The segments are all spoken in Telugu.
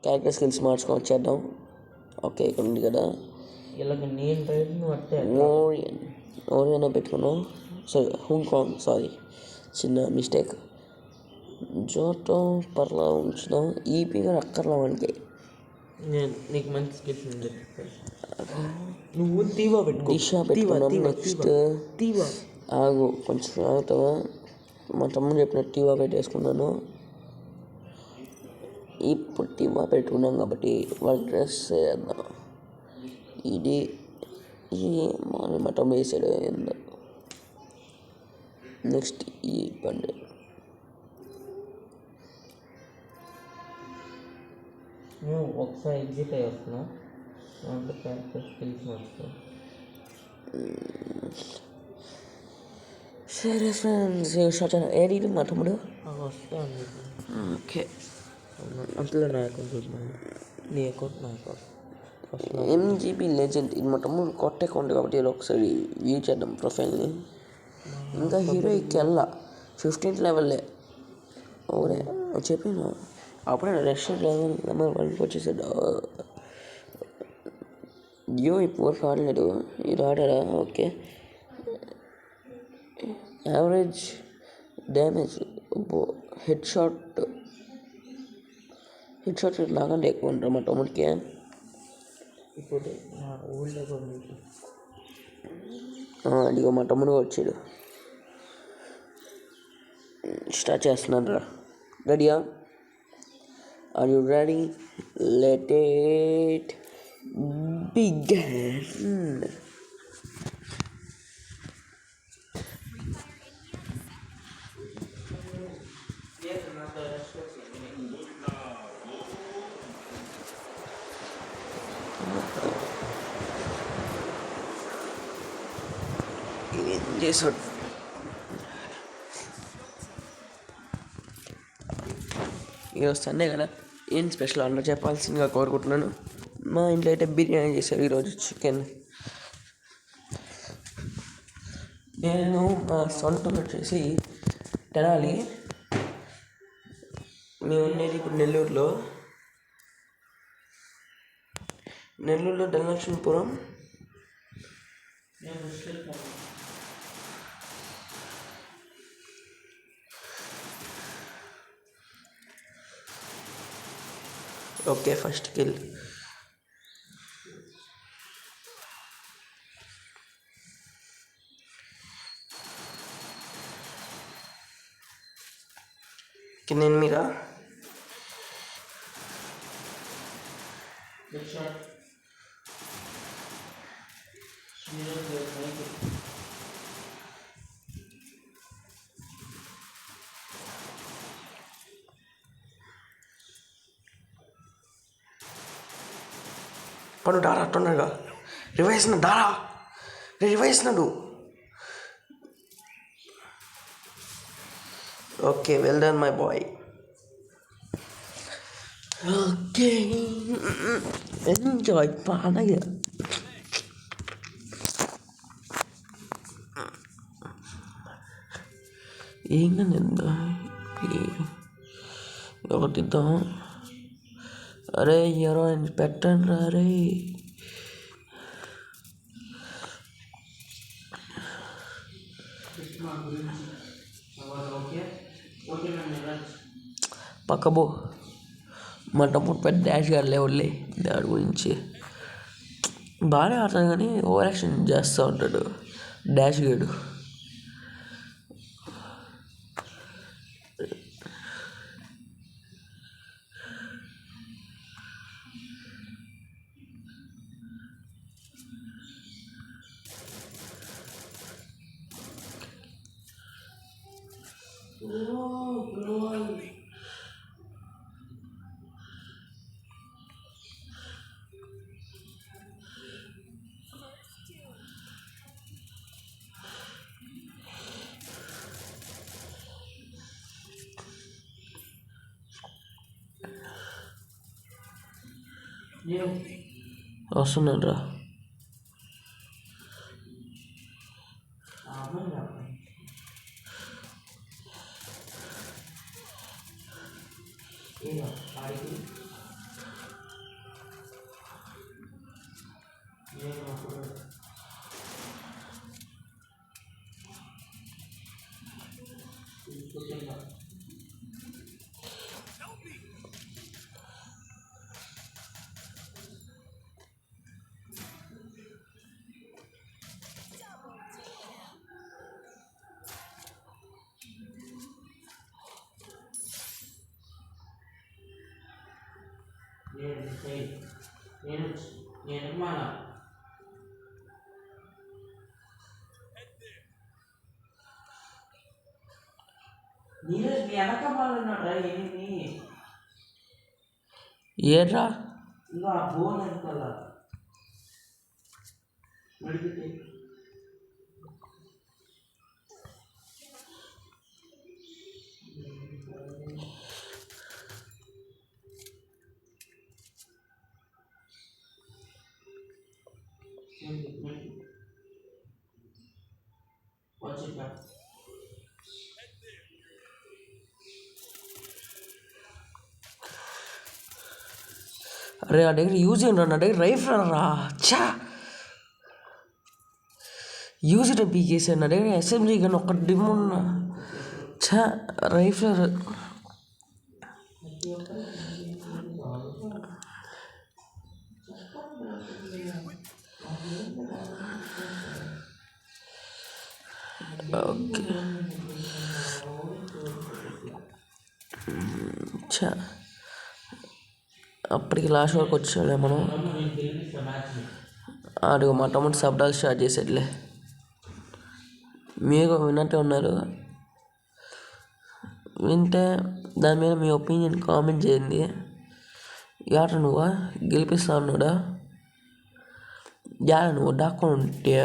క్యారెక్టర్ స్కిల్స్ మార్చుకొని ఓకే ఇక్కడ ఉంది కదా ఇలాగ నేను రైడ్ను పడితే ఓరియన్ పెట్టుకున్నాం హాంకాంగ్ చిన్న మిస్టేక్. జోటో పర్లా ఉంచుదాం. ఈపీగా అక్కర్లా మనకి. నేను నీకు మంచి స్కిల్స్ ఉంది. నువ్వు తీవా పెట్టుకో. దిశ పెట్టుకున్నాం. నెక్స్ట్ తీవా ఆగు కొంచెం ఆగుతావా. మా తమ్ముడు చెప్పినట్టు టీవా పెట్టేసుకున్నాను. ఇప్పుడు టీవా పెట్టుకున్నాం కాబట్టి వాళ్ళ డ్రెస్ వేద్దాం. ఇది మా తమ్ముడు వేసాడు ఏందో. నెక్స్ట్ ఈ బండి నువ్వు ఒకసారి ఎగ్జిట్ అయ్యి వస్తున్నావు. దాంట్లో క్యారెక్టర్ స్కిల్స్ వస్తావు. సరే ఫ్రెండ్స్ స్టార్ట్ ఏది మా తమ్ముడు వస్తాను. ఓకే అంతలో నా అకౌంట్ చూద్దాను. నీ అకౌంట్ నా అకౌంట్ ఎంజీబీ లెజెండ్. ఇది మా తమ్ముడు కొత్త అకౌంట్ కాబట్టి ఒకసారి వ్యూ చేద్దాం ప్రొఫైల్ని. ఇంకా హీరోయికి వెళ్ళా 15th లెవెల్లే. ఓరే చెప్పాను అప్పుడే రెస్టారెంట్ లెవెల్ నెంబర్ 1కి వచ్చేసాడు. ఇప్పుడు వరకు ఆడలేడు. ఇది ఆడారా? Okay. Average damage head shot నాకంటే ఎక్కువ ఉంటారు మా తమ్ముడికి. ఇప్పుడు నా ఓల్డ్ అకౌంట్ అడిగో మా తమ్ముడు వచ్చాడు. స్టార్ట్ చేస్తున్నాను రా. రెడీయా? Are you ready? Let it begin. ఏం చేసాడు? ఈరోజు సండే కదా, ఏం స్పెషల్ అన్న చెప్పాల్సిందిగా కోరుకుంటున్నాను. మా ఇంట్లో అయితే బిర్యానీ చేశారు ఈరోజు, చికెన్. నేను మా సొంతం వచ్చేసి తెనాలి. మేము ఉండేది ఇప్పుడు నెల్లూరులో ధనలక్ష్మీపురం. Okay first kill. కింద మీరా పడు డారా తొందరగా రివైజ్నాడు. Okay well done my boy. Okay enjoy పాడగా. ఏంగా ఒకటిద్దాం. అరే హీరోయిన్ పెట్టండి రా. అరే పక్కబో. మా తమ్ముడు పెద్ద డాష్ గారు లేవులే, దాని గురించి బాగానే ఆడతాడు కానీ ఓవర్ యాక్షన్ చేస్తూ ఉంటాడు డాష్ గాడు. వస్తున్నాను రా. నేను నేను మన నీరజ్ మీ వెనకమాలన్నాడు ఏమి ఏడ్రా ఇంకా బోన్ వెనకాల మడిగితే వచ్చిందా అరే నా దగ్గర యూజ్ ఏంట్రా, నా దగ్గర రైఫిల్ రా. చా యూజ్ ఇట పీకేసాను, నా దగ్గర అసెంబ్లీ కానీ ఒక డిమ్ ఉన్న. చా రైఫిల్. ఓకే చా అప్పటికి లాస్ట్ వరకు వచ్చాడే మనం. అడుగు మా తమ్ముడు సబ్డాల్ స్టార్ట్ చేసేట్లే. మీరు విన్నట్టే ఉన్నారు, వింటే దాని మీద మీ ఒపీనియన్ కామెంట్ చేయండి. యాట నువ్వా గెలిపిస్తా అన్నాడా? యాడ నువ్వు డాక్కొని ఉంటే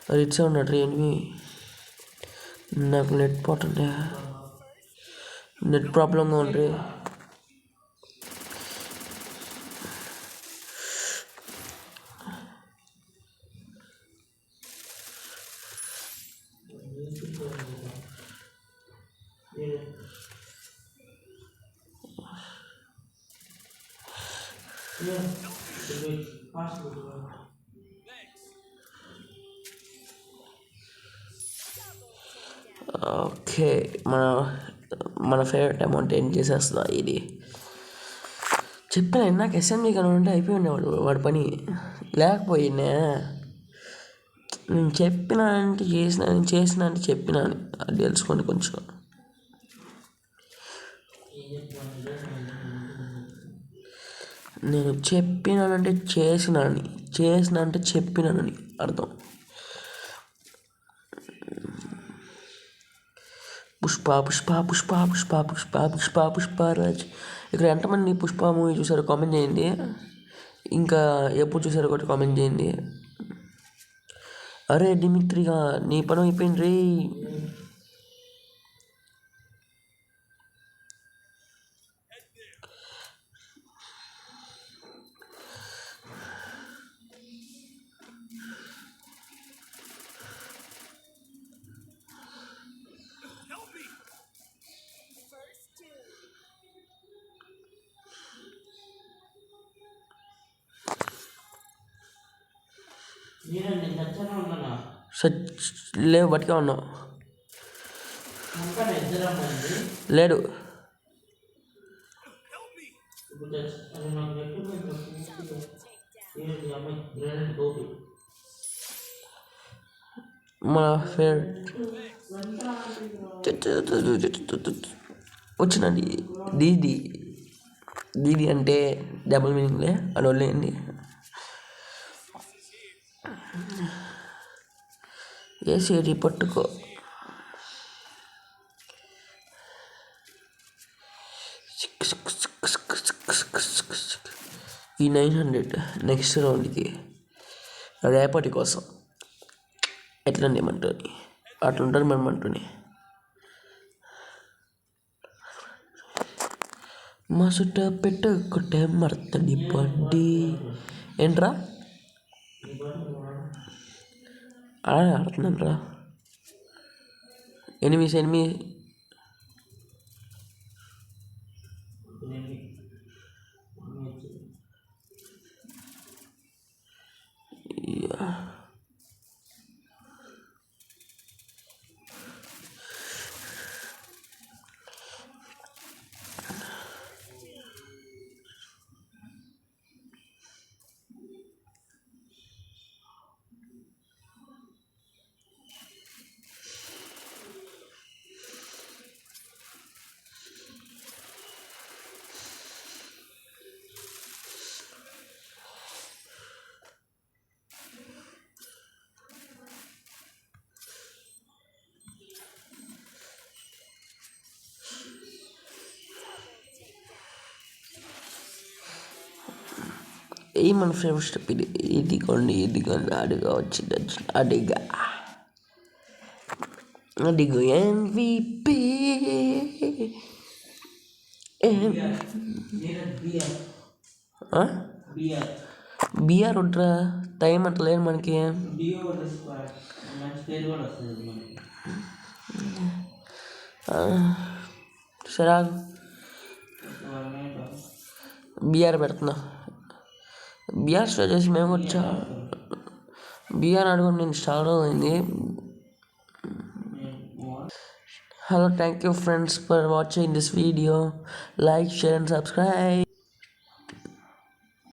అది ఇచ్చే ఉన్నాడు ఏంటి? నాకు నెట్ పోతుండే, నెట్ ప్రాబ్లంగా ఉండ్రి. ఓకే మన మన ఫేవరెట్ అమౌంట్ ఏం చేసేస్తుందా ఇది? చెప్పాను నాకు ఎస్ఎంబీ కానీ ఉంటే అయిపోయి ఉండేవాడు వాడి పని. లేకపోయినా నేను చెప్పినానంటే చేసిన అంటే చెప్పినాను, అది తెలుసుకోండి కొంచెం. నేను చెప్పినానంటే చేసినానని, చేసిన అంటే చెప్పినానని అర్థం. పుష్ప పుష్ప పుష్ప పుష్ప పుష్ప పుష్ప పుష్పరాజ్. ఇక్కడ ఎంతమంది పుష్ప మూవీ చూసారో కామెంట్ చేయండి, ఇంకా ఎప్పుడు చూసారో ఒకటి కామెంట్ చేయండి. అరే డిమిత్రిగా నీ పని అయిపోయింది రే. లేవు బట్టిగా ఉన్నావు. లేడు మా ఫేవరెట్ వచ్చినండి. దీది దీది అంటే డబుల్ మీనింగ్లే, అది వదిలేయండి. ఏసీ పట్టుకో. ఈ 900 నెక్స్ట్ రౌండ్కి రేపటి కోసం ఎట్లండి ఏమంటుంది, అట్లుంటుంది మనం అంటుంది. మా చుట్ట పెట్టుకుంటే మర్తడి పడ్డి ఏంట్రా అలా ఆడుతున్నాను రా. ఎనిమిస్ ఏ మన ఫేవరెట్ స్టెప్ ఇది, ఇదిగోండి అడిగా వచ్చింది అడిగా MVP. బిఆర్ ఉంటా టైం అట్లా లేదు మనకి. సరే బిఆర్ పెడుతున్నా. బిఆర్ స్టార్ట్ చేసి మేము వచ్చా. బిఆర్ అడుగుని నేను స్టార్ట్ అయింది. Hello, thank you friends for watching this video. Like, share and subscribe.